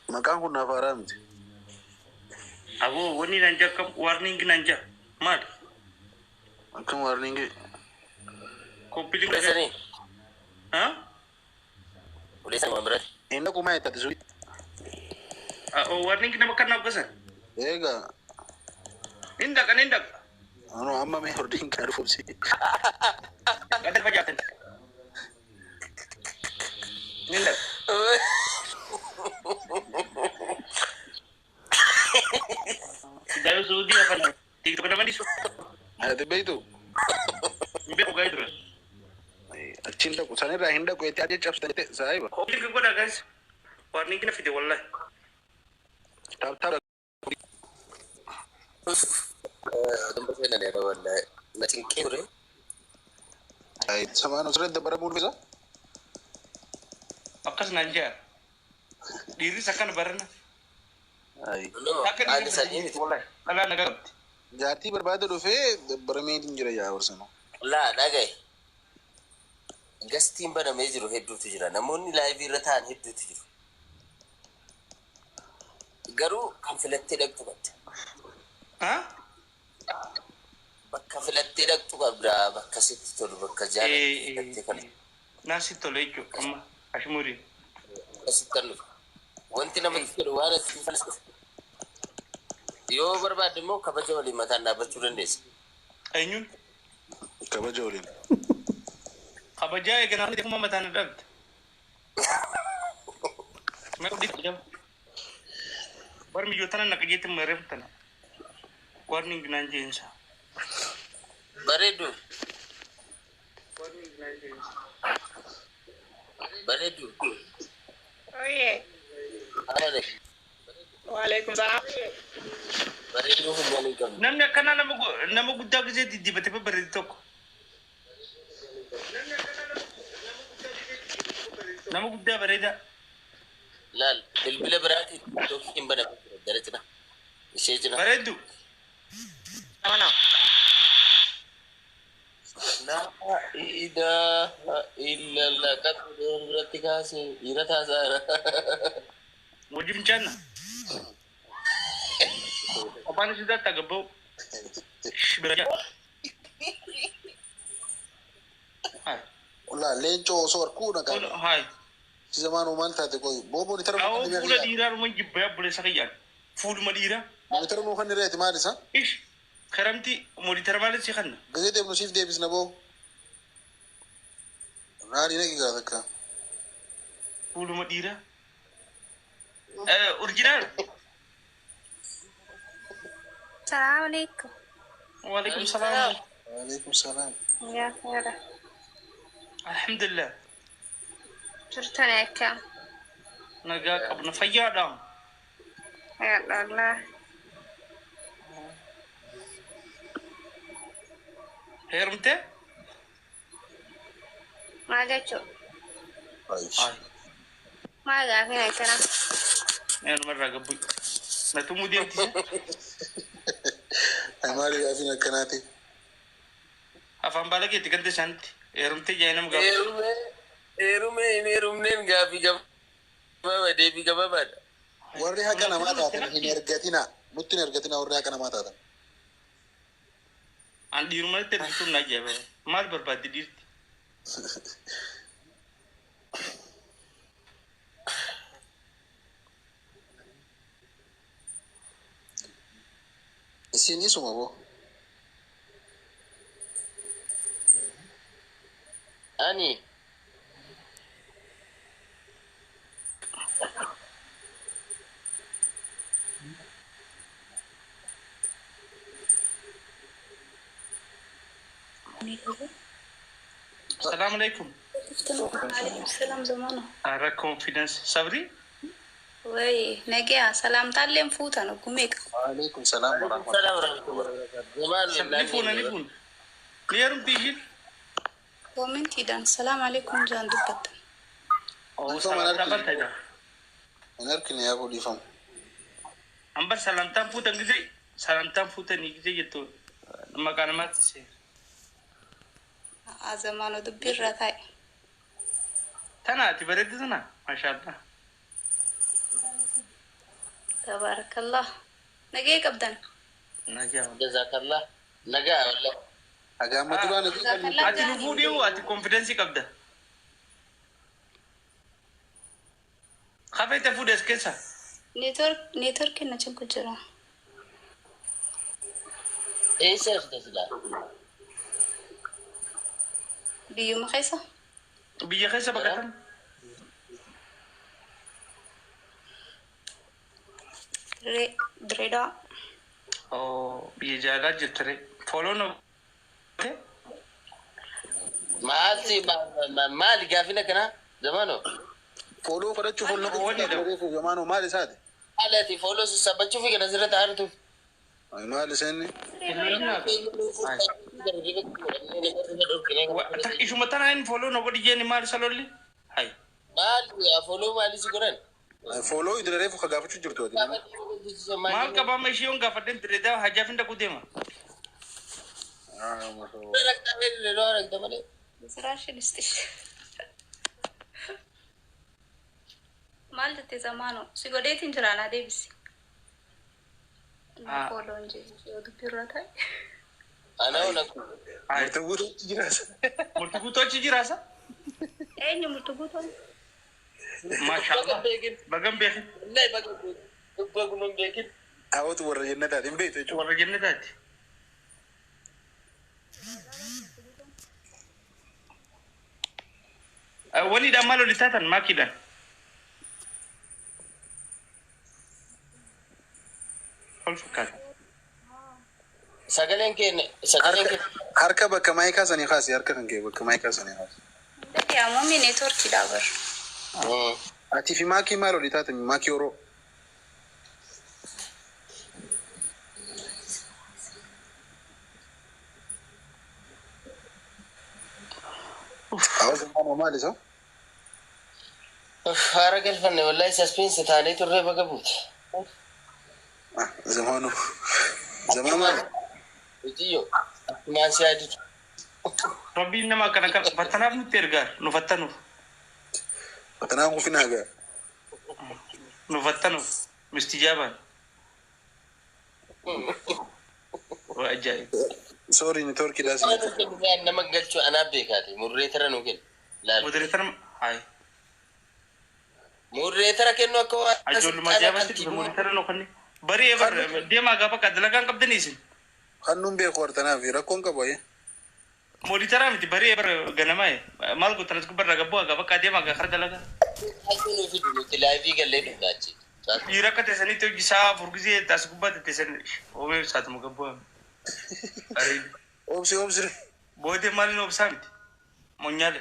مكان كنا فارمت أبو وني نانجا كم warning نانجا مال كم warning كوبيلي كذا ها وليس مبرد إنكم ما يتدزوي warning nama kan nakusan إيجا indak أنا أما ما يردين كارفو سي ada pajak indak dari Saudi apa nih TikTok nama di هذا بيتو Beko guys terus. cinta ku sana rahinda ku eti aja caps tete saiba Hobi ke gua guys. Warning kena video wallahi. tab tempat saya ada wala nating kure ay sama no sred da baramur bisa Akas nanja. Diri sakan barana. ay no ada saja ini wallahi. Ala naga. jati berbada do fe barame dinjira ya warsano la nagai gastin bana mai jiro heddu tijira namoni live ratan heddu tijiro garu kan filatte daktu batta Ha? bakka filatte daktu qabra bakka sitti tolu bakka jaalatte kan Nasi tolejo amma ashmuri. asitan wanti nama tiru wala tifalas yo barbade mo kabaja wali matanda bachuran des Ayun. kaba jolin Kabajay ganaan di ko mamatan na dag. May dik jam. Bar mi yutana nakajitim merem tana. Warning nanjensa. baredu Warning nanjensa. baredu Oye, ale waalaikumsalam. baredu humani kam Namni kana nama guddaa gisee diddibatee babbareedu tokko. Nama guddaa bareeda. lal bilbila berati tokin bana darajana ishejina Bareedu. Mana? la ilaha illallah kat berarti kasih irata sara Wajib bencana. Apaan sudah tagabau? Beraja. Hai. la lencho sor ku na ka Hai. si zamanu man ta ko bobo ni tarmo Kau kan pula dira rumah jibba boleh sakian. Full madira. ni tarmo kan rete mari sa Ish. Karamti mau diterima sih kan? gazete ibn sif davis na bo nari na giga zakka Full madira. Original. Assalamualaikum. Waalaikumsalam. alaikum salam Ya, ya. Alhamdulillah. Cerita ya, Nagak abna fayyadam. ya Allah. Hermte? Maga cu, ay maga kena kena. Yan marraga bu. Na tumudi anti. ay mari afina kanati Afan balagi tikante santi. Hermte jainam gab. erume gabi gab baba debi gab baba warri hakana mata ta hin ergatina mutin ergatina warri hakana mata ta Andi rumah terbisun aja be. Mal berbadi diri. sini semua bo ani Assalamualaikum. Waalaikumsalam zamana. Ara confidence. Sabri? Wai, nagia salam talem futa no kumek. alaikum salam wa rahmatullah salam warahmatullahi zaman Nifun nifun. Niyarum tijin. Komenti dan salam alaikum jan dupat. Oh, Sama salam narki. tabar taida. anarkini ya ko difam Ambar salam tam futa ngize. Salam tam futa ni ngize gitu. Makana mati sih. Azamano dubbirra tai. Tana tibaredu tana. Mashallah. تبارك الله. نجيك أبدا. نجا جزاك الله نجا ولا Haga amma dura na جزاك الله ati nufudi u ati confidence qabda khafayta fudes kesa نيتورك إنه شنو كجرا. ايش تسلا بيوم خيسة. biya kesa bakatan دريدا. oh biya jala jettare follow no مالتي مالي قافله كنا زمانه follow fadachuu follow Wani da- reefu jamaano maal isaati? حالتي فولوس سبتشوف في نظرة تعرف Ay maal isinni? tak isuma tanain follow no godi jeni mal salolli hay مال يا فولو مالي سكران Ay follow idira reefu ka gaafachuu jirtu ati. mal ka ba mai shiyon gafaden treda hajafinda kudema Ah mashallah. بسراش الاستش. مالتي زمانو سيقوليت انجرانا دي بس. آه. فولو انجي يودو بيروتاي. انا هنا hay Murtuguutu jiraas. murtukuto chijirasa ايه مرتبوطة. mashallah bagam behi لا بقى من بيكين Awwatu warra jannataati hin beektu jechuudha. warra jannatati wani da malo litatan makidan falfukat سكلين كين Harka bakka maayikaa sanii kaasi harka kan kee bakka maayikaa sanii kaasi. ده يا مامي نيتورك دابر. Ati fi maakii maal olii taatan maakii oroo. Awwa jamaano maal isa? فارق الفن والله سسبنس ثاني ترى بقى بوت Ah zamaanu. Zamaanu. وتيو ما سيادي rabbi nama kana kan fatanaaf nutti ergaa nu fattanuuf Tanaan kun finaa gaa. nu fattanuuf mistijaaban waa ajaa'ib Sorry ni torki daas. انا ما قلت انا بيكاتي مريتر انا وكل لا modereetar hay مريتر كانه كو ajoolluma jaabatti modereetar no kanni bari ebar deemaa gaafa ka dalagaan qabdaniisin Hannuun beeku wartanaaf rakkoon qabu ayya. moditara miti bari ebar ganamae maal ko tanas kubarra gabbu'a gaafa ka deemaa gaa kar dalagaa حيكونوا في تلاقي قال لي داتشي dhiira akka teessanitti hojii isaa furgisee taas gubbaatti teessan oomee saatuma gabbu'a Obsi obsi. boodee maaliin obsaa miti monyaale